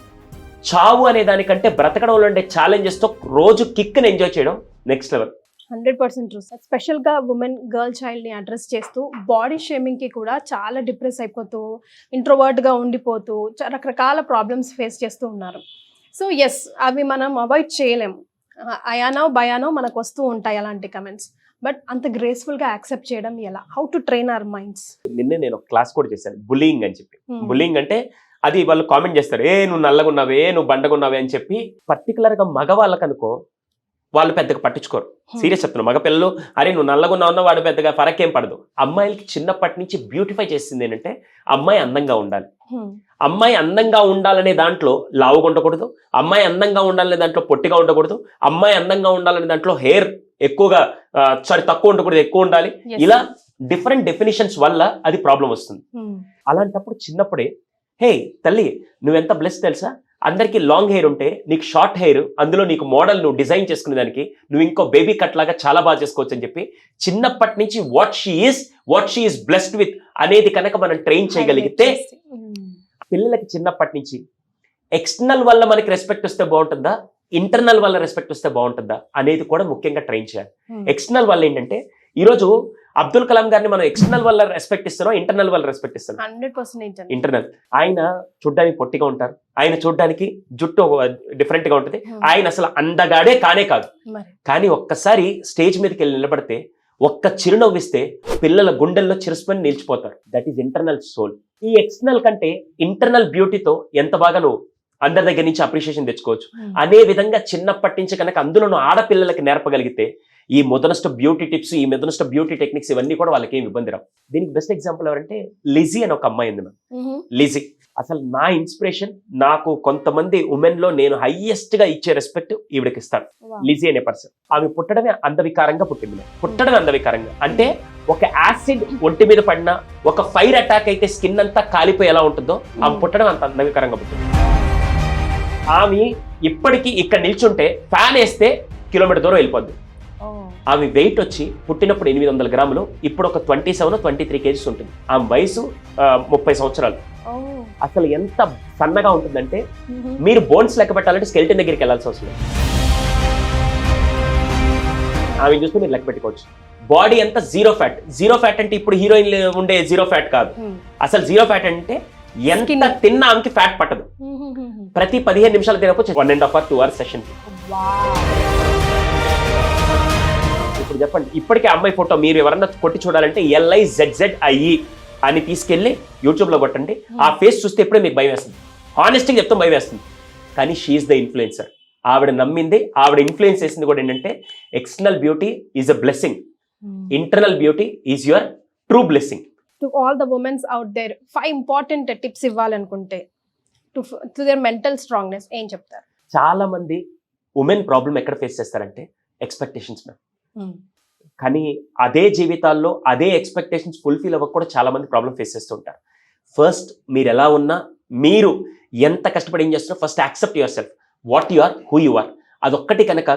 చావు అనే దానికంటే బ్రతకడంలో ఉండే ఛాలెంజెస్ తో రోజు కిక్ని ఎంజాయ్ చేయడం నెక్స్ట్ లెవెల్. 100% ట్రూ. స్పెషల్ గా ఉమెన్, గర్ల్ చైల్డ్ ని అడ్రస్ చేస్తూ బాడీ షేమింగ్ కి కూడా చాలా డిప్రెస్ అయిపోతూ, ఇంట్రోవర్ట్ గా ఉండిపోతూ రకరకాల ప్రాబ్లమ్స్ ఫేస్ చేస్తూ ఉన్నారు. సో ఎస్, అవి మనం అవాయిడ్ చేయలేము. అయానో భయానో మనకు వస్తూ ఉంటాయి అలాంటి కమెంట్స్. బట్ అంత గ్రేస్ఫుల్ గా యాక్సెప్ట్ చేయడం ఎలా? How to train our minds? నిన్నే నేను ఒక క్లాస్ కూడా చేశాను, బుల్లింగ్ అని చెప్పి. బుల్లింగ్ అంటే అది వాళ్ళు కామెంట్ చేస్తారు, నువ్వు నల్లగున్నావే, నువ్వు బండగున్నావే అని చెప్పి. పర్టికులర్ గా మగవాళ్ళకు అనుకో, వాళ్ళు పెద్దగా పట్టించుకోరు. సీరియస్ చెప్తున్నారు, మగపిల్లలు అరే నువ్వు నల్లగున్నావున్నా వాడు పెద్దగా ఫరకేం పడదు. అమ్మాయిలకి చిన్నప్పటి నుంచి బ్యూటిఫై చేసింది ఏంటంటే, అమ్మాయి అందంగా ఉండాలి. అమ్మాయి అందంగా ఉండాలనే దాంట్లో లావుగా ఉండకూడదు, అమ్మాయి అందంగా ఉండాలనే దాంట్లో పొట్టిగా ఉండకూడదు, అమ్మాయి అందంగా ఉండాలనే దాంట్లో హెయిర్ ఎక్కువగా తక్కువ ఉండకూడదు, ఎక్కువ ఉండాలి. ఇలా డిఫరెంట్ డెఫినేషన్స్ వల్ల అది ప్రాబ్లం వస్తుంది. అలాంటప్పుడు చిన్నప్పుడే, హే తల్లి నువ్వెంత బ్లెస్ తెలుసా, అందరికీ లాంగ్ హెయిర్ ఉంటే నీకు షార్ట్ హెయిర్, అందులో నీకు మోడల్ నువ్వు డిజైన్ చేసుకునే దానికి నువ్వు ఇంకో బేబీ కట్ లాగా చాలా బాగా చేసుకోవచ్చు అని చెప్పి చిన్నప్పటి నుంచి what she is blessed with అనేది కనుక మనం ట్రైన్ చేయగలిగితే, పిల్లలకి చిన్నప్పటి నుంచి ఎక్స్టర్నల్ వల్ల మనకి రెస్పెక్ట్ వస్తే బాగుంటుందా, ఇంటర్నల్ వల్ల రెస్పెక్ట్ వస్తే బాగుంటుందా అనేది కూడా ముఖ్యంగా ట్రైన్ చేయాలి. ఎక్స్టర్నల్ వల్ల ఏంటంటే, ఈరోజు అబ్దుల్ కలాం గారిని మనం ఎక్స్టర్నల్ వల్ల రెస్పెక్ట్ ఇస్తున్నాం, ఇంటర్నల్ వల్ల రెస్పెక్ట్ ఇస్తున్నాం. 100% ఇంటర్నల్. ఆయన చూడ్డానికి పొట్టిగా ఉంటారు, ఆయన చూడ్డానికి జుట్టు డిఫరెంట్ గా ఉంటుంది, ఆయన అసలు అందగాడే కానే కాదు. కానీ ఒక్కసారి స్టేజ్ మీదకి వెళ్ళి నిలబడితే, ఒక్క చిరునవ్విస్తే పిల్లల గుండెల్లో చిరుస్పని నిలిచిపోతారు. That is internal soul. ఈ ఎక్స్టర్నల్ కంటే ఇంటర్నల్ బ్యూటీతో ఎంత బాగా నువ్వు అందరి దగ్గర నుంచి అప్రిషియేషన్ తెచ్చుకోవచ్చు. అదే విధంగా చిన్నప్పటి నుంచి కనుక అందులో ఆడపిల్లలకి నేర్పగలిగితే, ఈ మొదనస్ట్ బ్యూటీ టిప్స్, ఈ మొదనస్ట్ బ్యూటీ టెక్నిక్స్ ఇవన్నీ కూడా వాళ్ళకి ఏమి ఇబ్బంది రావు. దీనికి బెస్ట్ ఎగ్జాంపుల్ ఎవరంటే లిజీ అని ఒక అమ్మాయి ఉంది మ్యామ్. లిజీ అసలు నా ఇన్స్పిరేషన్. నాకు కొంతమంది ఉమెన్ లో నేను హైయెస్ట్ గా ఇచ్చే రెస్పెక్ట్ ఈవిడకి ఇస్తాను. లిజీ అనే పర్సన్. ఆమె పుట్టడమే అందవికారంగా పుట్టింది. పుట్టడమే అందవికారంగా అంటే, ఒక యాసిడ్ ఒంటి మీద పడినా, ఒక ఫైర్ అటాక్ అయితే స్కిన్ అంతా కాలిపోయి ఎలా ఉంటుందో, ఆమె పుట్టడం అంత అందవికారంగా పుట్టింది. ఆమె ఇప్పటికీ ఇక్కడ నిల్చుంటే ఫ్యాన్ వేస్తే కిలోమీటర్ దూరం వెళ్ళిపోద్ది. ఆమె వెయిట్ వచ్చి పుట్టినప్పుడు 800 గ్రాములు, ఇప్పుడు ఒక 23 కేజీస్ ఉంటుంది. ఆమె వయసు 30 సంవత్సరాలు. అసలు ఎంత సన్నగా ఉంటుందంటే మీరు బోన్స్ లెక్క పెట్టాలంటే స్కెల్టన్ దగ్గరికి వెళ్ళాల్సి వస్తుంది. ఆమె చూస్తే మీరు లెక్క పెట్టుకోవచ్చు. బాడీ అంతా జీరో ఫ్యాట్. జీరో ఫ్యాట్ అంటే ఇప్పుడు హీరోయిన్ ఉండే జీరో ఫ్యాట్ కాదు. అసలు జీరో ఫ్యాట్ అంటే ఎంత తిన్నా ఆమెకి ఫ్యాట్ పట్టదు. ప్రతి 15 నిమిషాలు తినకపోతే 1.5 hour 2 hours సెషన్. ఇప్పుడు చెప్పండి, ఇప్పటికే అమ్మాయి ఫోటో మీరు ఎవరన్నా కొట్టి చూడాలంటే LIZZIE అని తీసుకెళ్ళి యూట్యూబ్ లో కొట్టండి. ఆ ఫేస్ చూస్తే ఎప్పుడే మీకు భయం వేస్తుంది. హానెస్ట్గా చెప్తాం భయం వేస్తుంది. కానీ షీఈస్ ద ఇన్ఫ్లుయెన్సర్. ఆవిడ నమ్మింది, ఆవిడ ఇన్ఫ్లుయెన్స్ చేసింది కూడా ఏంటంటే external beauty is a blessing, internal beauty is your true blessing. To all the womens out there 5 important tips ఇవ్వాలనుకుంటే టు దేర్ మెంటల్ స్ట్రాంగ్నెస్ ఏం చెప్తారు? చాలా మంది ఉమెన్ ప్రాబ్లం ఎక్కడ ఫేస్ చేస్తారంటే ఎక్స్పెక్టేషన్స్ మ్యామ్. కానీ అదే జీవితాల్లో అదే ఎక్స్పెక్టేషన్స్ ఫుల్ఫిల్ అవ్వక కూడా చాలా మంది ప్రాబ్లం ఫేస్ చేస్తూ ఉంటారు. ఫస్ట్ మీరు ఎలా ఉన్నా, మీరు ఎంత కష్టపడి ఏం చేస్తున్నారో first accept yourself, what you are, who you are. అదొక్కటి కనుక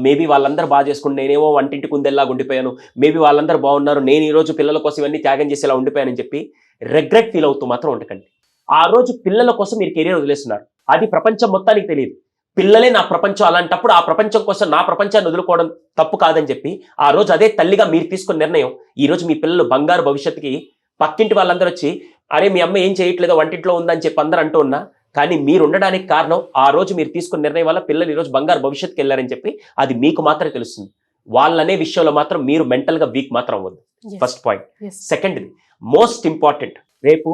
మేబీ వాళ్ళందరూ బాగా చేసుకుని నేనేమో వంటింటి కుందేలాగా ఉండిపోయాను, మేబీ వాళ్ళందరూ బాగున్నారు, నేను ఈరోజు పిల్లల కోసం ఇవన్నీ త్యాగం చేసేలా ఉండిపోయానని చెప్పి రిగ్రెట్ ఫీల్ అవుతూ మాత్రం ఉండకండి. ఆ రోజు పిల్లల కోసం మీరు కెరీర్ వదిలేస్తున్నారు, అది ప్రపంచం మొత్తానికి తెలియదు. పిల్లలే నా ప్రపంచం, అలాంటప్పుడు ఆ ప్రపంచం కోసం నా ప్రపంచాన్ని వదులుకోవడం తప్పు కాదని చెప్పి ఆ రోజు అదే తల్లిగా మీరు తీసుకున్న నిర్ణయం ఈ రోజు మీ పిల్లలు బంగారు భవిష్యత్తుకి పక్కింటి వాళ్ళందరూ వచ్చి అరే మీ అమ్మ ఏం చేయట్లేదో వంటింట్లో ఉందని చెప్పి అందరూ అంటూ ఉన్నా, కానీ మీరు ఉండడానికి కారణం ఆ రోజు మీరు తీసుకున్న నిర్ణయం వల్ల పిల్లలు ఈరోజు బంగారు భవిష్యత్తుకి వెళ్ళారని చెప్పి అది మీకు మాత్రమే తెలుస్తుంది. వాళ్ళనే విషయంలో మాత్రం మీరు మెంటల్గా వీక్ మాత్రం అవ్వద్దు. First point. సెకండ్ది మోస్ట్ ఇంపార్టెంట్, రేపు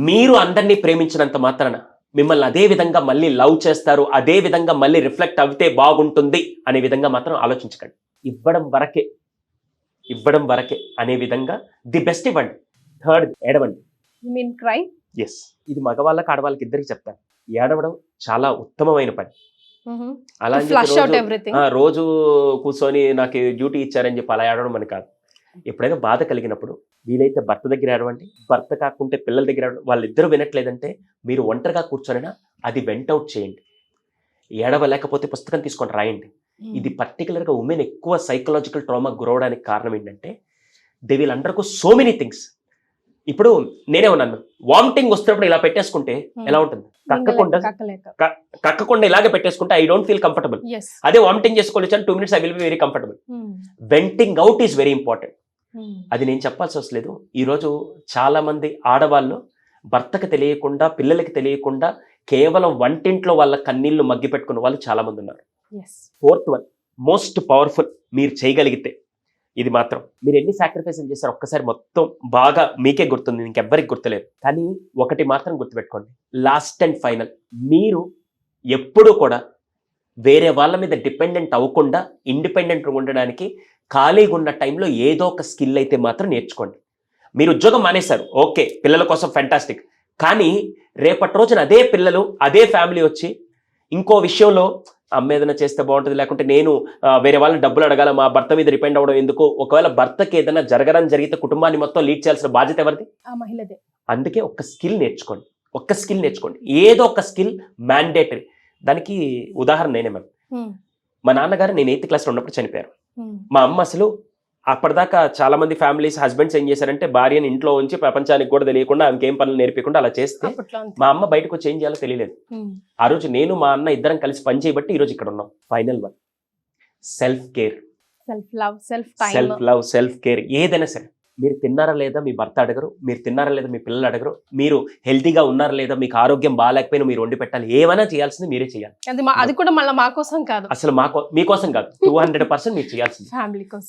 మీరు అందరినీ ప్రేమించినంత మాత్రాన మిమ్మల్ని అదే విధంగా మళ్ళీ లవ్ చేస్తారు, అదే విధంగా మళ్ళీ రిఫ్లెక్ట్ అవుతే బాగుంటుంది అనే విధంగా మాత్రం ఆలోచించకండి. ఇవ్వడం వరకే అనే విధంగా ది బెస్ట్ ఇవ్వండి. థర్డ్, ఏడవండి. క్రై? ఎస్, ఇది మగవాళ్ళకి ఆడవాళ్ళకి ఇద్దరికి చెప్తాను. ఏడవడం చాలా ఉత్తమమైన పని. అలా రోజు కూర్చొని నాకు డ్యూటీ ఇచ్చారని చెప్పి అలా ఏడవడం అని కాదు. ఎప్పుడైనా బాధ కలిగినప్పుడు వీలైతే భర్త దగ్గర ఏడవండి, భర్త కాకుంటే పిల్లల దగ్గర ఏడవండి. వాళ్ళిద్దరూ వినట్లేదంటే మీరు ఒంటరిగా కూర్చొనినా అది వెంట్ అవుట్ చేయండి. ఏడవలేకపోతే పుస్తకం తీసుకొని రాయండి. ఇది పర్టికులర్గా ఉమెన్ ఎక్కువ సైకలాజికల్ ట్రామా గురవడానికి కారణం ఏంటంటే they will undergo so many things. ఇప్పుడు నేనే ఉన్నాను, వామిటింగ్ వస్తున్నప్పుడు ఇలా పెట్టేసుకుంటే ఎలా ఉంటుంది? కక్కకుండా ఇలాగే పెట్టేసుకుంటే ఐ డోంట్ ఫీల్ కంఫర్టబుల్. అదే వామిటింగ్ చేసుకోవచ్చు 2 minutes I will be very comfortable. Venting out is very important. అది నేను చెప్పాల్సి వస్తలేదు. ఈరోజు చాలా మంది ఆడవాళ్ళు భర్తకు తెలియకుండా, పిల్లలకి తెలియకుండా కేవలం వంటింట్లో వాళ్ళ కన్నీళ్లు మగ్గి పెట్టుకున్న వాళ్ళు చాలా మంది ఉన్నారు. ఫోర్త్ వన్, మోస్ట్ పవర్ఫుల్, మీరు చేయగలిగితే ఇది మాత్రం, మీరు ఎన్ని సాక్రిఫైసులు చేశారు ఒక్కసారి మొత్తం బాగా మీకే గుర్తుంది, ఇంకెవ్వరికి గుర్తులేదు. కానీ ఒకటి మాత్రం గుర్తుపెట్టుకోండి, లాస్ట్ అండ్ ఫైనల్, మీరు ఎప్పుడూ కూడా వేరే వాళ్ళ మీద డిపెండెంట్ అవ్వకుండా ఇండిపెండెంట్ ఉండడానికి ఖాళీగా ఉన్న టైంలో ఏదో ఒక స్కిల్ అయితే మాత్రం నేర్చుకోండి. మీరు ఉద్యోగం మానేశారు, ఓకే, పిల్లల కోసం ఫెంటాస్టిక్. కానీ రేపటి రోజున అదే పిల్లలు, అదే ఫ్యామిలీ వచ్చి ఇంకో విషయంలో అమ్మ ఏదైనా చేస్తే బాగుంటుంది, లేకుంటే నేను వేరే వాళ్ళని డబ్బులు అడగాల, మా భర్త మీద డిపెండ్ అవ్వడం ఎందుకు? ఒకవేళ భర్తకి ఏదైనా జరగడం జరిగితే కుటుంబాన్ని మొత్తం లీడ్ చేయాల్సిన బాధ్యత ఎవరిది? మహిళదే. అందుకే ఒక్క స్కిల్ నేర్చుకోండి, ఏదో ఒక స్కిల్ మ్యాండేటరీ. దానికి ఉదాహరణ నేనే మ్యామ్. మా నాన్నగారు నేను 8th క్లాస్లో ఉన్నప్పుడు చనిపోయారు. మా అమ్మ అసలు అప్పటిదాకా చాలా మంది ఫ్యామిలీస్ హస్బెండ్స్ ఏం చేశారంటే భార్యని ఇంట్లో ఉంచి ప్రపంచానికి కూడా తెలియకుండా ఆమెకి ఏం పనులు నేర్పించకుండా అలా చేస్తే మా అమ్మ బయటకు వచ్చి ఏం చేయాలో తెలియలేదు. ఆ రోజు నేను మా అన్న ఇద్దరం కలిసి పని చేయబట్టి ఈ రోజు ఇక్కడ ఉన్నాం. Final one, self care, self care. ఏదైనా సరే, మీరు తిన్నారా లేదా మీ భర్త అడగరు, మీరు తిన్నారా లేదా మీ పిల్లలు అడగరు, మీరు హెల్తీగా ఉన్నారా లేదా, మీకు ఆరోగ్యం బాగాలేకపోయినా మీరు వండి పెట్టాలి. ఏమైనా చేయాల్సింది మీరే చేయాలి. అది కూడా మళ్ళీ మా కోసం కాదు, అసలు మీకోసం కాదు, 200% మీరు చేయాల్సింది.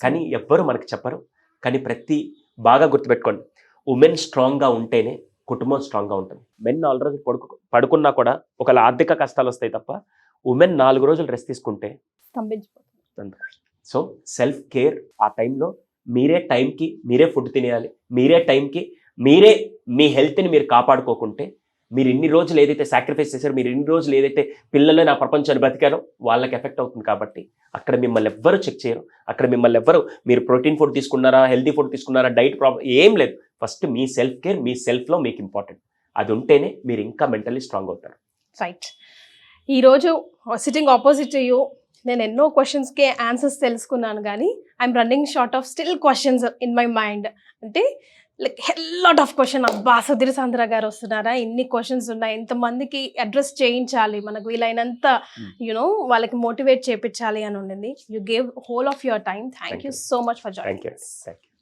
కానీ ఎవ్వరు మనకు చెప్పరు. కానీ ప్రతి బాగా గుర్తుపెట్టుకోండి, ఉమెన్ స్ట్రాంగ్గా ఉంటేనే కుటుంబం స్ట్రాంగ్గా ఉంటుంది. మెన్ 4 రోజులు పడుకున్నా కూడా ఒకవేళ ఆర్థిక కష్టాలు వస్తాయి తప్ప, ఉమెన్ 4 రోజులు రెస్ట్ తీసుకుంటే స్తంభించిపోతుంది. సో సెల్ఫ్ కేర్, ఆ టైంలో మీరే టైంకి మీరే ఫుడ్ తినేయాలి, మీరే టైంకి మీరే మీ హెల్త్ని మీరు కాపాడుకోకుంటే, మీరు ఇన్ని రోజులు ఏదైతే సాక్రిఫైస్ చేశారో, మీరు ఇన్ని రోజులు ఏదైతే పిల్లలు నా ప్రపంచాన్ని బతికారో వాళ్ళకి ఎఫెక్ట్ అవుతుంది. కాబట్టి అక్కడ మిమ్మల్ని ఎవ్వరు చెక్ చేయరు, అక్కడ మిమ్మల్ని ఎవ్వరు మీరు ప్రోటీన్ ఫుడ్ తీసుకున్నారా, హెల్తీ ఫుడ్ తీసుకున్నారా, డైట్ ప్రాబ్లం ఏం లేదు. ఫస్ట్ మీ సెల్ఫ్ కేర్, మీ సెల్ఫ్లో మీకు ఇంపార్టెంట్. అది ఉంటేనే మీరు ఇంకా మెంటల్లీ స్ట్రాంగ్ అవుతారు. రైట్. ఈరోజు సిట్టింగ్ ఆపోజిట్ యూ నేను ఎన్నో క్వశ్చన్స్కి ఆన్సర్స్ తెలుసుకున్నాను, కానీ I'm running short of still questions in my mind. అంటే లైక్ లాట్ ఆఫ్ క్వశ్చన్, అబ్బా సుధీర్ సాంద్ర గారు వస్తున్నారా, ఇన్ని క్వశ్చన్స్ ఉన్నాయి, ఎంతమందికి అడ్రస్ చేయించాలి, మనకు వీలైనంత యునో వాళ్ళకి మోటివేట్ చేయించాలి అని ఉండింది. You gave whole of your time. Thank you so much for joining. Thank you.